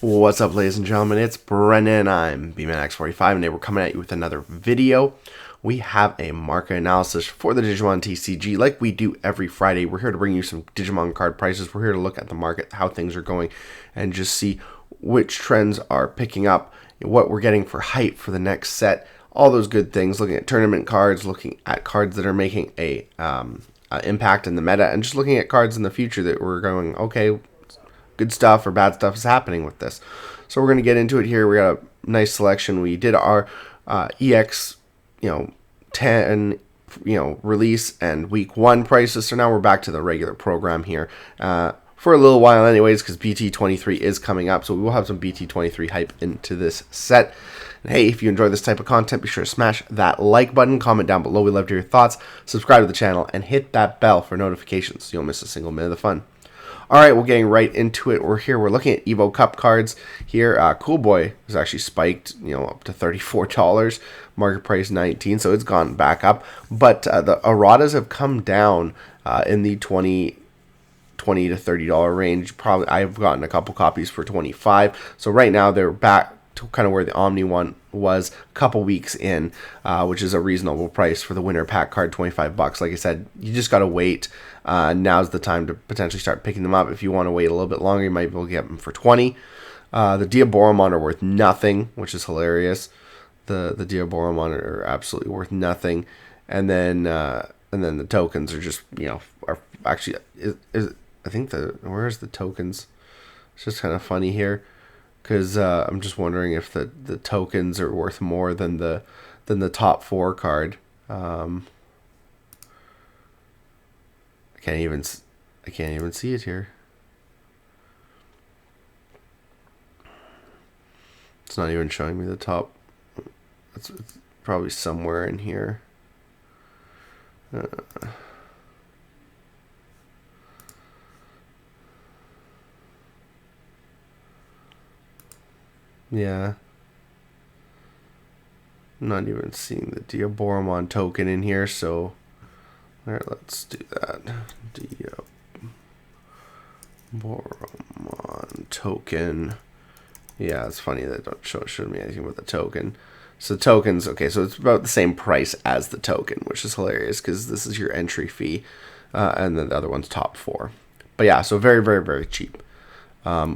What's up, ladies and gentlemen? It's Brennan. I'm BManX45, and today we're coming at you with another video. We have a market analysis for the Digimon TCG like we do every Friday. We're here to bring you some Digimon card prices. We're here to look at the market, how things are going, and just see which trends are picking up, what we're getting for hype for the next set, all those good things, looking at tournament cards, looking at cards that are making a impact in the meta, and just looking at cards in the future that we're going, okay, good stuff or bad stuff is happening with this. So we're going to get into it here. We got a nice selection. We did our EX10 release and week 1 prices. So now we're back to the regular program here for a little while anyways, because BT23 is coming up. So we will have some BT23 hype into this set. And hey, if you enjoy this type of content, be sure to smash that like button, comment down below. We love to hear your thoughts. Subscribe to the channel and hit that bell for notifications so you don't miss a single minute of the fun. Alright, we're getting right into it. We're looking at Evo Cup cards here. Cool Boy is actually spiked, up to $34. Market price $19, so it's gone back up. But the erratas have come down in the $20 to $30 range. Probably I've gotten a couple copies for $25. So right now they're back to kind of where the Omni one was a couple weeks in, which is a reasonable price for the winter pack card, $25. Like I said, you just got to wait. Now's the time to potentially start picking them up. If you want to wait a little bit longer, you might be able to get them for $20. The Diaboromon are worth nothing, which is hilarious. The Diaboromon are absolutely worth nothing. And then the tokens are just, are actually, I think where's the tokens? It's just kind of funny here. Because I'm just wondering if the tokens are worth more than the top 4 card. I can't even see it here. It's not even showing me the top. It's probably somewhere in here. Yeah. I'm not even seeing the Diaboromon token in here, so alright, let's do that. Diaboromon token. Yeah, it's funny that don't show me anything about the token. So tokens, okay, so it's about the same price as the token, which is hilarious because this is your entry fee, and then the other one's top 4. But yeah, so very, very, very cheap.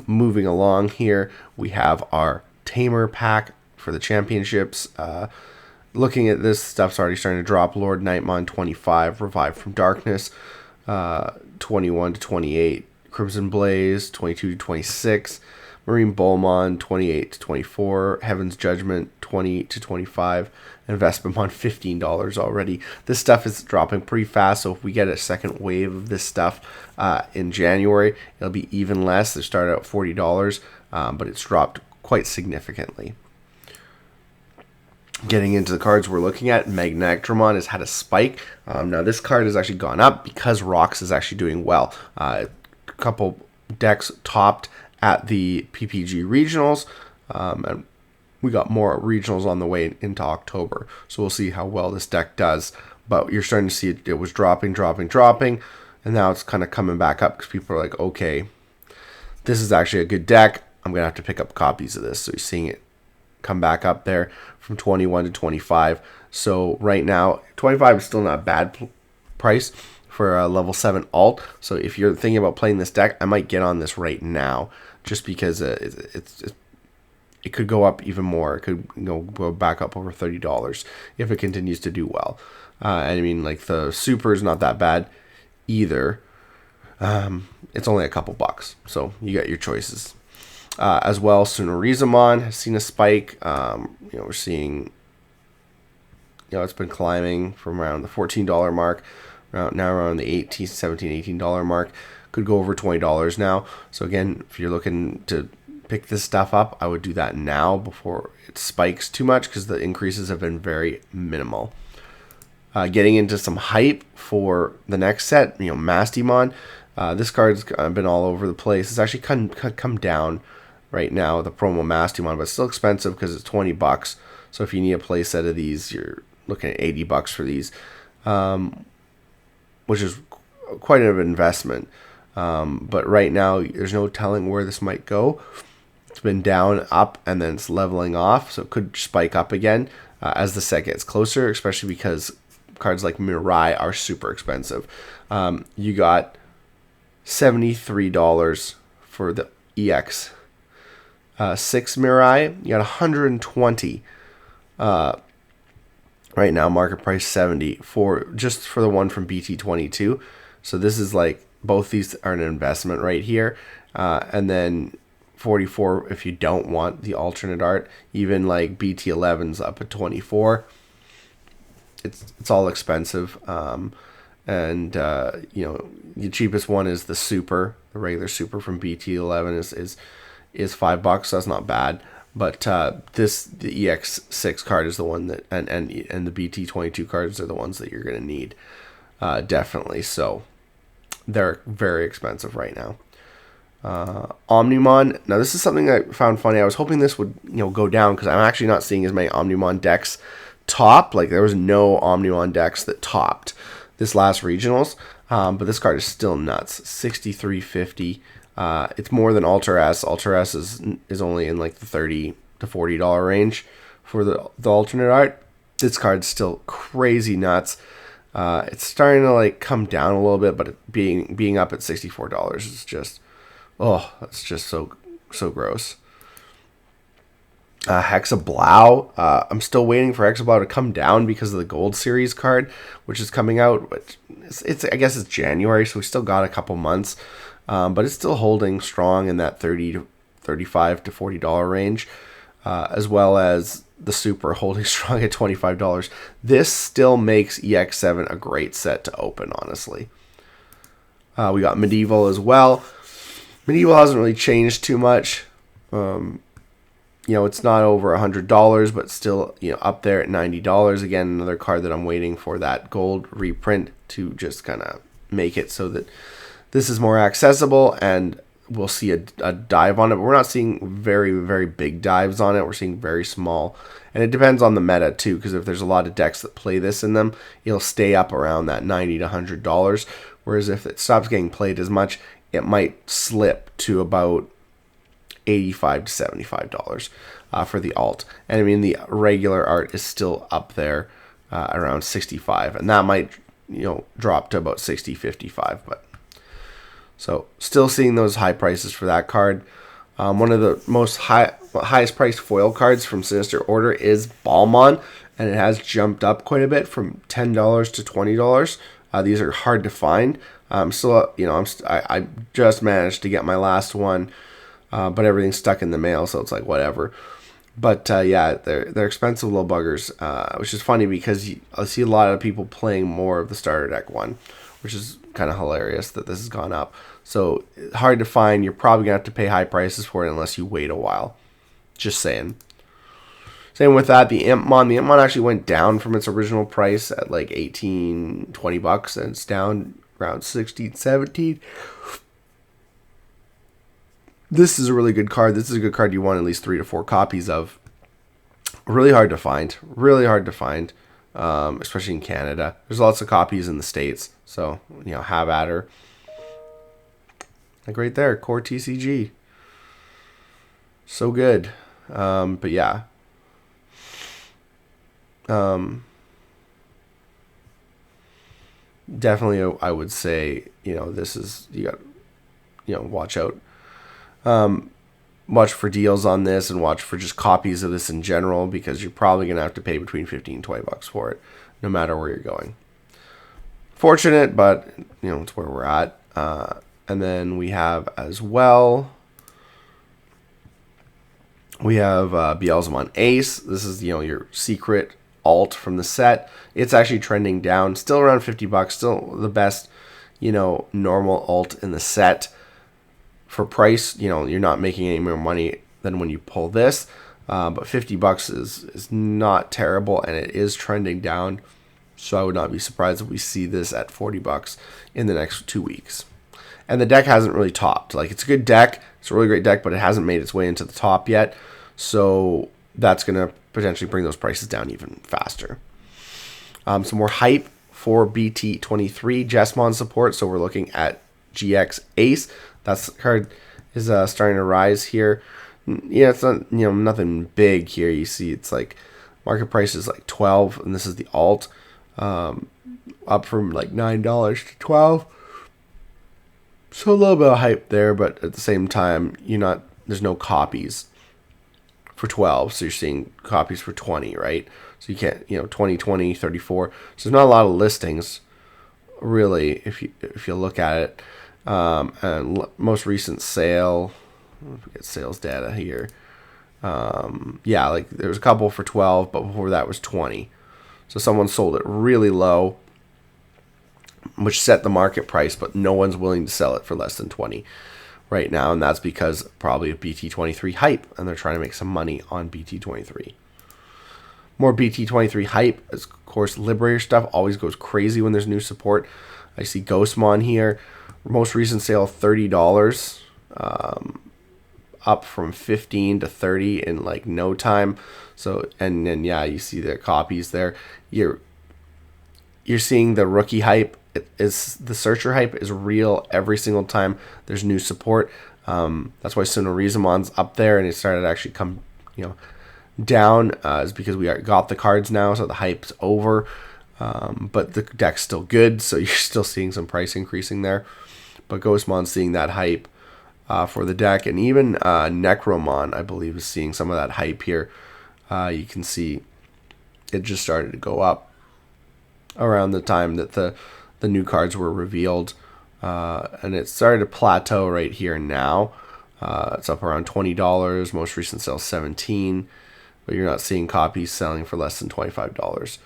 Moving along here, we have our Tamer pack for the championships. Looking at this, stuff's already starting to drop. Lord Nightmon 25, Revive from Darkness, 21 to 28. Crimson Blaze 22 to 26. Marine Bullmon 28 to 24. Heaven's Judgment 20 to 25. And Vespamon $15 already. This stuff is dropping pretty fast, so if we get a second wave of this stuff in January, it'll be even less. They started at $40, but it's dropped quite significantly. Getting into the cards we're looking at, Magnectramon has had a spike. Now this card has actually gone up because Rocks is actually doing well. A couple decks topped at the PPG regionals, and we got more regionals on the way into October, so we'll see how well this deck does. But you're starting to see it was dropping, and now it's kind of coming back up because people are like, okay, this is actually a good deck. I'm going to have to pick up copies of this. So you're seeing it come back up there from 21 to 25. So right now, 25 is still not a bad price for a level 7 alt. So if you're thinking about playing this deck, I might get on this right now just because it could go up even more. It could go back up over $30 if it continues to do well. And I mean, like, the super is not that bad either. It's only a couple bucks, so you got your choices. As well, Sunorizamon has seen a spike. We're seeing, it's been climbing from around the $14 mark, now around the $17, $18 mark. Could go over $20 now. So again, if you're looking to pick this stuff up, I would do that now before it spikes too much because the increases have been very minimal. Getting into some hype for the next set, Mastimon. This card's been all over the place. It's actually come down right now, the promo Mastimon, but it's still expensive because it's $20. So if you need a play set of these, you're looking at $80 for these, which is quite an investment. But right now, there's no telling where this might go. It's been down, up, and then it's leveling off, so it could spike up again as the set gets closer, especially because cards like Mirai are super expensive. You got $73 for the EX 6 Mirai. You got 120 right now, market price 70 for just for the one from BT22. So this is like, both these are an investment right here. And then 44 if you don't want the alternate art. Even like BT11's up at 24. It's all expensive. And you know, the cheapest one is the super, the regular super from BT11 is $5. So that's not bad. But the EX6 card is the one that, and the BT22 cards are the ones that you're gonna need, definitely. So they're very expensive right now. Omnimon. Now this is something I found funny. I was hoping this would, you know, go down because I'm actually not seeing as many Omnimon decks top. Like there was no Omnimon decks that topped this last regionals. But this card is still nuts. $63.50. It's more than Ultra S. Ultra S is only in like the $30 to $40 range for the alternate art. This card's still crazy nuts. It's starting to like come down a little bit, but being up at $64 is just, oh, that's just so gross. Hexablau. I'm still waiting for Hexablau to come down because of the Gold Series card, which is coming out. But it's I guess it's January, so we still got a couple months. But it's still holding strong in that $30 to $35 to $40 range, as well as the Super holding strong at $25. This still makes EX7 a great set to open, honestly. We got Medieval as well. Medieval hasn't really changed too much. You know, it's not over $100, but still, you know, up there at $90. Again, another card that I'm waiting for that gold reprint to just kind of make it so that this is more accessible, and we'll see a dive on it. But we're not seeing very, very big dives on it. We're seeing very small. And it depends on the meta, too, because if there's a lot of decks that play this in them, it'll stay up around that $90 to $100. Whereas if it stops getting played as much, it might slip to about $85 to $75 for the alt. And I mean, the regular art is still up there around $65. And that might, you know, drop to about $60, $55. But so still seeing those high prices for that card. One of the highest priced foil cards from Sinister Order is Balmon, and it has jumped up quite a bit from $10 to $20. These are hard to find. Still, you know, I just managed to get my last one, but everything's stuck in the mail, so it's like whatever. But yeah, they're expensive little buggers, which is funny because I see a lot of people playing more of the starter deck one, which is kind of hilarious that this has gone up. So hard to find. You're probably gonna have to pay high prices for it unless you wait a while. Just saying. Same with that, the Impmon. The Impmon actually went down from its original price at like $18, $20, and it's down around 16, 17. This is a really good card. This is a good card you want at least 3 to 4 copies of. Really hard to find. Really hard to find, especially in Canada. There's lots of copies in the States, so you know, have at her. Like right there, Core TCG. So good. But yeah. Definitely, I would say, you know, this is, you got, you know, watch out. Watch for deals on this, and watch for just copies of this in general, because you're probably going to have to pay between $15 and $20 for it, no matter where you're going. Fortunate, but, you know, it's where we're at. And then we have as well, we have Beelzemon Ace. This is, you know, your secret alt from the set. It's actually trending down, still around $50, still the best, you know, normal alt in the set. For price, you know, you're not making any more money than when you pull this, but $50 is not terrible, and it is trending down. So I would not be surprised if we see this at $40 in the next 2 weeks. And the deck hasn't really topped. Like, it's a good deck, it's a really great deck, but it hasn't made its way into the top yet. So that's going to potentially bring those prices down even faster. Some more hype for BT23 Jesmon support. So we're looking at GX Ace. That card is starting to rise here. Yeah, it's not, nothing big here. You see, it's like market price is like 12, and this is the alt, up from like $9 to 12. So a little bit of hype there, but at the same time, there's no copies for 12, so you're seeing copies for 20, right? So you can't, 20, 20, 34. So there's not a lot of listings, really, if you look at it. And most recent sale, if we get sales data here. Yeah, like there was a couple for 12, but before that was 20. So someone sold it really low, which set the market price, but no one's willing to sell it for less than 20 right now, and that's because probably of BT23 hype, and they're trying to make some money on BT23. More BT23 hype, of course, Liberator stuff always goes crazy when there's new support. I see Ghostmon here, most recent sale $30, up from 15 to 30 in like no time. So, and then yeah, you see their copies there. You're seeing the rookie hype. The searcher hype is real every single time there's new support. That's why Sonorizamon's up there, and it started to actually come, down, is because we got the cards now, so the hype's over. But the deck's still good, so you're still seeing some price increasing there. But Ghostmon's seeing that hype for the deck, and even Necromon, I believe, is seeing some of that hype here. You can see it just started to go up around the time that the new cards were revealed, and it started to plateau right here now. It's up around $20. Most recent sale $17, but you're not seeing copies selling for less than $25.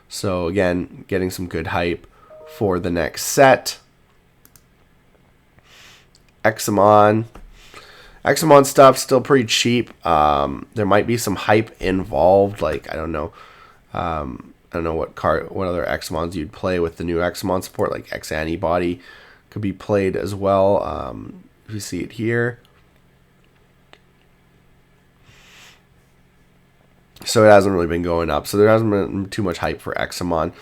So again, getting some good hype for the next set. Examon stuff still pretty cheap. There might be some hype involved. Like I don't know what other Examons you'd play with the new Examon support. Like X-Antibody could be played as well. If you see it here. So it hasn't really been going up. So there hasn't been too much hype for Examon.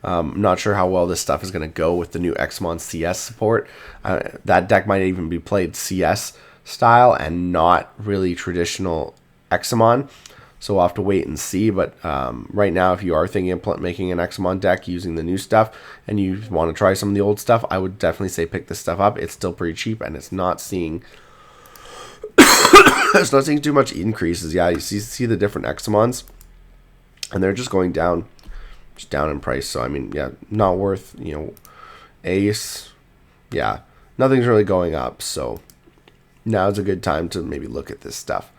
I'm not sure how well this stuff is going to go with the new Examon CS support. That deck might even be played CS style and not really traditional Examon. So we'll have to wait and see. But right now, if you are thinking of making an Examon deck using the new stuff and you want to try some of the old stuff, I would definitely say pick this stuff up. It's still pretty cheap, and it's not seeing it's not seeing too much increases. Yeah, you see the different Examons, and they're just going down. Just down in price. So I mean, yeah, not worth, Ace. Yeah, nothing's really going up. So now's a good time to maybe look at this stuff.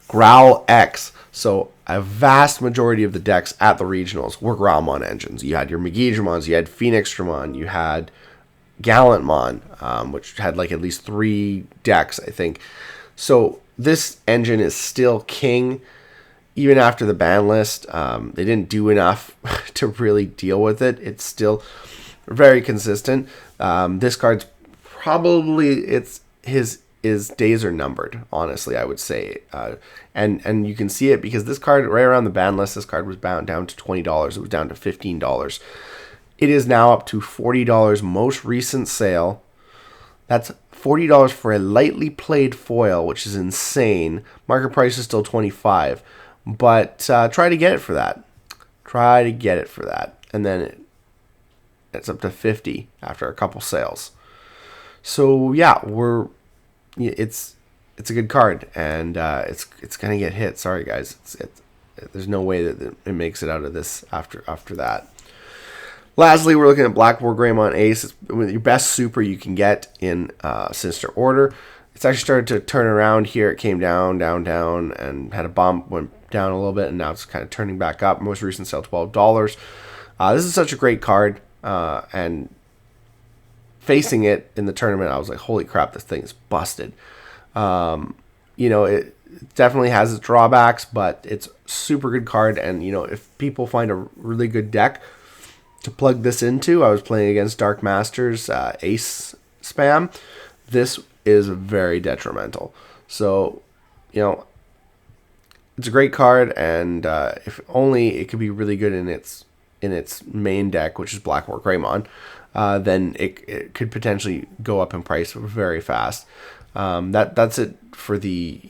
Growl X. So a vast majority of the decks at the regionals were Growlmon engines. You had your Megidramons, you had Phoenixdramon, you had Gallantmon, which had like at least 3 decks, I think. So this engine is still king. Even after the ban list, they didn't do enough to really deal with it. It's still very consistent. This card's probably his days are numbered. Honestly, I would say, and you can see it because this card right around the ban list, this card was bound down to $20. It was down to $15. It is now up to $40. Most recent sale. That's $40 for a lightly played foil, which is insane. Market price is still $25. But try to get it for that. And then it's up to $50 after a couple sales. So yeah, it's a good card, and it's gonna get hit. Sorry guys, there's no way that it makes it out of this after that. Lastly, we're looking at Black War Greymon Ace. It's your best super you can get in Sinister Order. It's actually started to turn around here. It came down, and had a bump, went down a little bit, and now it's kind of turning back up. Most recent sale, $12. This is such a great card, and facing it in the tournament, I was like, holy crap, this thing is busted. It definitely has its drawbacks, but it's a super good card, and, if people find a really good deck to plug this into, I was playing against Dark Masters, Ace spam, this is very detrimental. So, it's a great card, and if only it could be really good in its main deck, which is Black War Greymon, then it could potentially go up in price very fast. That's it for the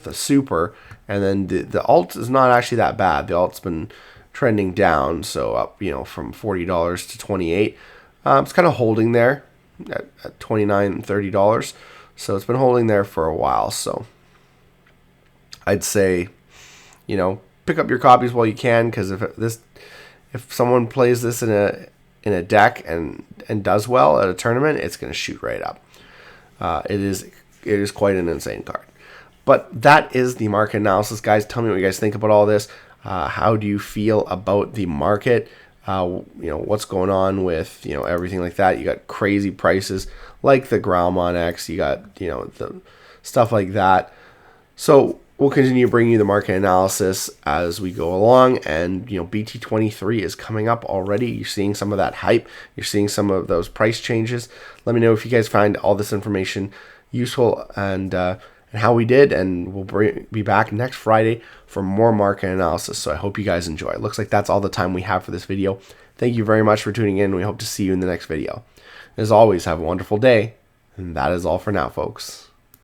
the super, and then the alt is not actually that bad. The alt's been trending down, so up from $40 to 28. It's kind of holding there at $29 and $30, so it's been holding there for a while. So I'd say pick up your copies while you can, because if someone plays this in a deck and does well at a tournament, it's going to shoot right up. It is quite an insane card. But that is the market analysis, guys. Tell me what you guys think about all this. How do you feel about the market? What's going on with everything like that? You got crazy prices like the Growlmon X. You got the stuff like that. So we'll continue bringing you the market analysis as we go along. And BT23 is coming up already. You're seeing some of that hype. You're seeing some of those price changes. Let me know if you guys find all this information useful and how we did, and we'll be back next Friday for more market analysis. So I hope you guys enjoy. It looks like that's all the time we have for this video. Thank you very much for tuning in. We hope to see you in the next video. As always, have a wonderful day, and that is all for now, folks.